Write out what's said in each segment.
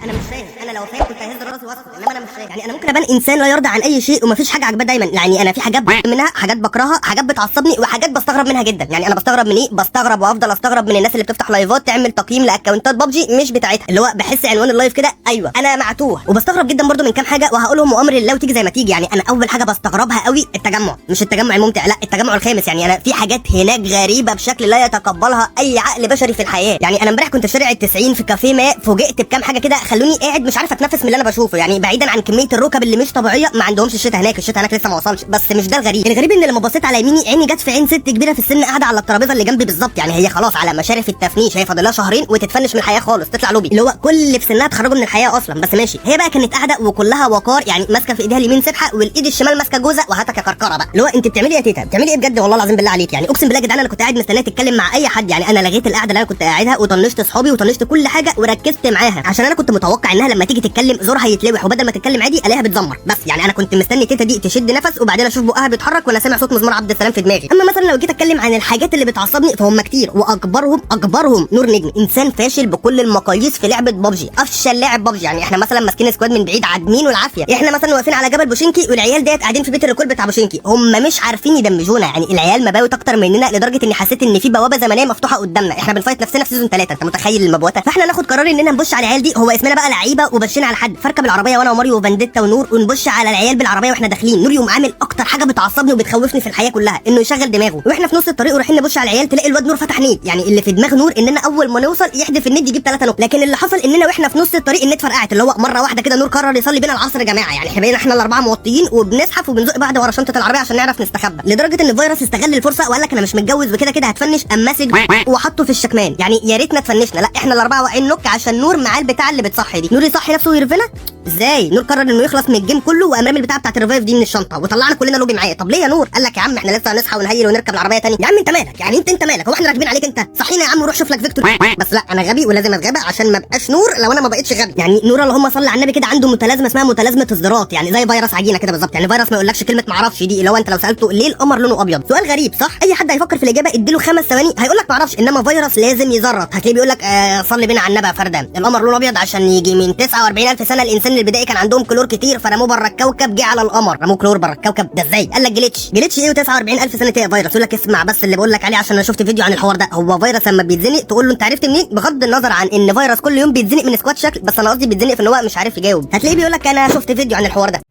انا مش فاهم. انا لو فاهم كنت ههز راسي واسكت، انما انا مش فاهم. يعني انا ممكن ابان انسان لا يرضى عن اي شيء ومفيش حاجه عجباه دايما. يعني انا في حاجات منها حاجات بكرهها، حاجات بتعصبني، وحاجات بستغرب منها جدا. يعني انا بستغرب من ايه؟ بستغرب وافضل استغرب من الناس اللي بتفتح لايفات تعمل تقييم لاكونتات ببجي مش بتاعتها، اللي هو بحس عنوان اللايف كده ايوه انا معتوه. وبستغرب جدا برده من كام حاجه وهقولهم وامر الله وتيجي زي ما تيجي. يعني انا اول حاجه بستغربها قوي التجمع، مش التجمع الممتع، لا التجمع الخامس. يعني انا في حاجات هناك غريبه بشكل لا يتقبلها اي عقل بشري في الحياه. يعني انا امبارح كنت في شارع ال90 في كافيه ما، فوجئت بكام حاجه كده خلوني قاعد مش عارف اتنفس من اللي انا بشوفه. يعني بعيدا عن كميه الركب اللي مش طبيعيه، ما عندهمش الشتاء هناك، الشتاء هناك لسه ما وصلش. بس مش ده الغريب. الغريب ان لما بصيت على يميني عيني جت في عين ست كبيره في السن قاعده على الترابيزه اللي جنبي بالظبط. يعني هي خلاص على مشارف التفنيش، هي فاضل لها شهرين وتتفنش من الحياه خالص، تطلع لوبي، اللي هو كل اللي في سنها تخرجوا من الحياه اصلا. بس ماشي، هي بقى كانت قاعده وكلها وقار، يعني ماسكه في ايديها اليمين سبحه والايد الشمال ماسكه جوزه وهاتك يا كركره بقى. اللي هو انت بتعملي ايه يا تيتا؟ بتعملي ايه بجد؟ والله العظيم بالله عليك. يعني اقسم بالله يا جدعان انا كنت قاعد مستنيه تتكلم مع اي حد. يعني انا لغيت القعده اللي انا كنت قاعدها وطنشت اصحابي وطنشت كل حاجه وركزت معاها، عشان انا كنت متوقع انها لما تيجي تتكلم زورها يتلوح، وبدل ما تتكلم عادي الاقيها بتزمر. بس يعني انا كنت مستني تيتا دي تشد نفس وبعدين اشوف بقها بيتحرك وانا سامع صوت مزمار عبد السلام في دماغي. اما مثلا لو جيت اتكلم عن الحاجات اللي بتعصبني فهم كتير، واكبرهم نور نجم، انسان فاشل بكل المقاييس في لعبه ببجي، افشل لاعب ببجي. يعني احنا مثلا ماسكين سكواد من بعيد عادمين والعافيه. احنا مثلا واقفين على جبل بوشينكي والعيال ديت قاعدين في بيت الريكول بتاع بوشينكي، هم مش عارفين يدمجونا. يعني العيال مباوت اكتر مننا لدرجه اني حسيت ان في بوابه زمنيه مفتوحه قدامنا، احنا بنفايت نفسنا في سيزون 3. انت متخيل المبوته؟ فاحنا ناخد قرار اننا نبش على العيال دي، هو اسمنا بقى لعيبه وبشينا على حد، فركب العربيه وانا وماريو وفانديتا ونور ونبش على العيال بالعربيه واحنا داخلين. نور يوم عامل اكتر حاجه بتعصبني وبتخوفني في الحياه كلها، انه يشغل دماغه واحنا في نص الطريق ورايحين نبش على العيال تلاقي الواد نور فتح نيد. يعني اللي في دماغ نور اننا اول ما نوصل يحدف النيد يجيب 3 نقط، لكن اللي حصل اننا واحنا في نص الطريق النت فرقعت، اللي هو مره واحده كده نور قرر يصلي بينا العصر يا جماعه. يعني احنا بقينا احنا الاربعه موطيين وبنزحف وبنزق بعض ورا شنطه العربيه عشان نعرف نستخبى، لدرجه ان الفيروس استغل الفرصه وقال لك انا مش متجوز وكده كده هتفنش، ام ماسك وحطه في الشكمان. يعني يا ريتنا اتفنشنا، لا احنا الاربعه واقعين نك عشان نور معاه البتاع اللي بتصحي دي. نور يصحي نفسه ويرفنا ازاي؟ نور قرر انه يخلص من الجيم كله وقام رامي البتاع بتاعت الريفايف دي من الشنطه وطلعنا كلنا لوبي معاه. طب ليه يا نور؟ قال لك يا عم احنا لسه هنصحى ونهيل ونركب العربيه تاني. يا عم انت مالك؟ يعني انت مالك؟ هو احنا راكبين عليك انت؟ صحينا يا عم وروح شوف لك فيكتور. بس لا انا غبي ولازم اتغابى عشان ما ابقاش نور لو انا ما بقتش غبي. يعني نور اللهم صل على النبي كده عنده متلازمه اسمها متلازمه الذرات، يعني زي فيروس عجينه كده بالظبط. يعني فيروس ما يقولكش كلمه ما اعرفش دي، اللي هو انت لو سالته ليه القمر لونه ابيض؟ سؤال غريب صح؟ اي حد هيفكر في الاجابه اديله 5 ثواني هيقول لك ما اعرفش، انما فيروس لازم يزرط. هتلاقيه بيقول لك صلي بينا على النبي يا فردان، القمر لونه ابيض عشان يجي من 49000 سنه الانسان البدائي كان عندهم كلور كتير فرموه بره الكوكب جه على القمر، رموه كلور بره الكوكب. ده ازاي؟ قال لك جليتش ايه و49000 سنه ايه يا فيروس؟ يقول لك اسمع بس اللي بقول لك عليه عشان انا شفت فيديو عن الحوار ده. هو فيروس لما بيتزنق تقول له انت عرفت منين؟ بغض النظر عن ان فيروس كل يوم بيتزنق من سكواد شكل، بس انا قصدي بيتزنق في ان هو مش عارف يجاوب. هتلاقيه بيقول لك انا شفت فيديو عن الحوار ده.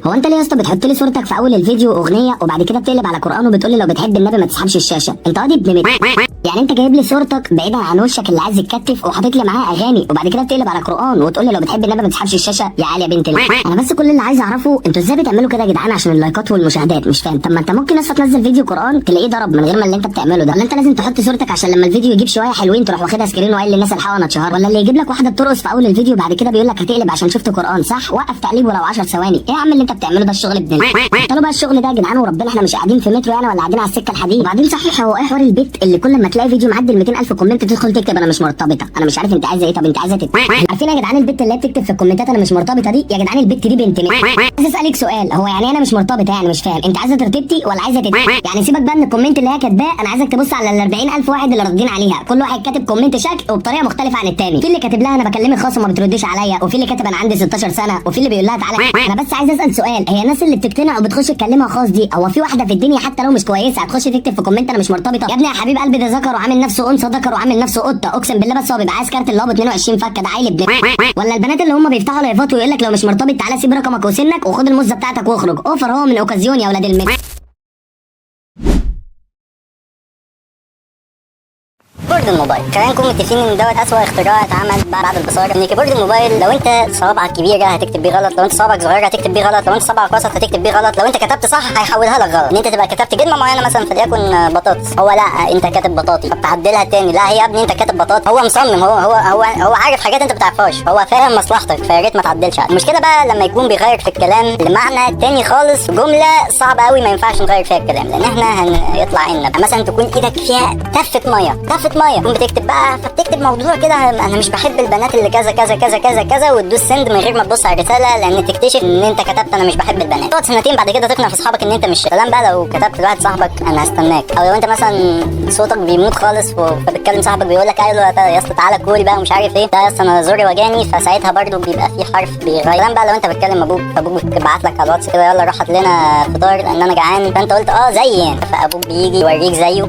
هو انت ليه يا اسطى بتحط لي صورتك في اول الفيديو اغنيه وبعد كده بتقلب على قران وبتقول لي لو بتحب النبي ما تسحبش الشاشه؟ انت قاضي ابن يعني انت جايب لي صورتك بعيدا عن وشك اللي عايز يتكتف وحاطط لي معاه اغاني وبعد كده بتقلب على قران وتقول لي لو بتحب النبي ما تسحبش الشاشه؟ يا عالي يا بنت انا بس كل اللي عايز اعرفه انتوا ازاي بتعملوا كده يا جدعان عشان اللايكات والمشاهدات؟ مش فاهم. طب ما انت ممكن اصلا تنزل فيديو قران تلاقيه ضرب من غير ما اللي انت بتعمله ده، ولا انت لازم تحط صورتك عشان لما الفيديو يجيب شويه حلوين تروح واخدها سكرين وقايل للناس الحقوا انا اتشهرت؟ ولا اللي يجيب لك واحده بترقص في اول الفيديو بعد كده بيقول لك هتقلب عشان شفت قران؟ صح، وقف تقليب ولو 10 ثواني. ايه يا عم اللي انت بتعمله ده؟ الشغل ابن قلتوا بقى الشغل ده يا جدعان وربنا احنا مش قاعدين في مترو يعني ولا قاعدين على السكه الحديد. وبعدين صحيح هو ايه حوار البيت اللي كل ما تلاقي فيديو معدي ال 200000 كومنت تدخل تكتب انا مش مرتبطه؟ انا مش عارف انت عايزه ايه. طب انت عايزه عارفين يا جدعان البت اللي هي بتكتب في الكومنتات انا مش مرتبطه دي؟ يا جدعان البت دي بنت عايز اسالك سؤال، هو يعني انا مش مرتبطه يعني مش فاهم، انت عايزه ترتبطي ولا عايزه يعني سيبك بقى من الكومنت اللي هي كاتباه، انا عايزك تبص على ال 40000 واحد اللي راضيين عليها، كل واحد كاتب كومنت شكل وبطريقه مختلفه عن التاني. في اللي كاتب لها انا بكلمك خاص وما بترديش عليا، وفي اللي كاتب انا عندي 16 سنه، وفي اللي بيقول لها تعالى. انا بس عايز اسال سؤال، هي الناس اللي بتقتنع وبتخش تكلمها خاص دي هو في واحده في الدنيا حتى لو مش كويسه هتخش تكتب في كومنت انا مش مرتبطه؟ يا ابني يا حبيب قلبي ده ذكر وعامل نفسه انثى، ذكر وعامل نفسه قطه، اقسم بالله بس هو بيبقى عايز كارت اللي هو ب 22 فكه، ده عيل ابن ولا البنات اللي هم بيفتحوا لايفات ويقول لك لو مش مرتبط تعالى سيب رقمك وسنك وخد المزه بتاعتك واخرج، اوفر هو من اوكازيون يا ولاد كيبورد الموبايل. خلينا نكون متفقين ان دوت اسوأ اختراع اتعمل بعد البصاره. ان كيبورد الموبايل لو انت صوابعك كبيره هتكتب بيه غلط، لو انت صوابعك صغيره هتكتب بيه غلط، لو انت صوابعك وسط هتكتب بيه غلط، لو انت كتبت صح هيحولها لك غلط. ان انت تبقى كتبت كلمه معينه مثلا فليكن بطاطس، هو لا انت كاتب بطاطي فبتعدلها تاني، لا هي يا ابني انت كاتب بطاطي. هو مصمم، هو عارف حاجات انت بتعرفهاش، هو فاهم مصلحتك، فيا ريت ما تعدلش. المشكله بقى لما يكون بيغير في الكلام لمعنى تاني خالص، جمله صعبه قوي ما ينفعش نغير فيها الكلام لان احنا هيطلع عنا. مثلا تكون ايدك فيها تفه ميه ميه، تقوم بتكتب بقى، فبتكتب موضوع كده انا مش بحب البنات اللي كذا كذا كذا كذا كذا، وتدوس سند من غير ما تبص على الرساله، لان تكتشف ان انت كتبت انا مش بحب البنات. تقعد سنتين بعد كده تقنع في اصحابك ان انت مش سلام بقى لو كتبت لواحد صاحبك انا هستناك، او لو انت مثلا صوتك بيموت خالص فبتكلم صاحبك بيقول لك ايوه يا اسطى تعالى كوري بقى ومش عارف ايه، ده يا اسطى انا زوري وجاني، فساعتها برضو بيبقى في حرف بيغير. سلام بقى لو انت بتكلم ابوك بيبعت لك على الواتس كده يلا روح هات لنا فطار لان انا جعان، فانت قلت زي يعني، فابوك بيجي يوريك زيه.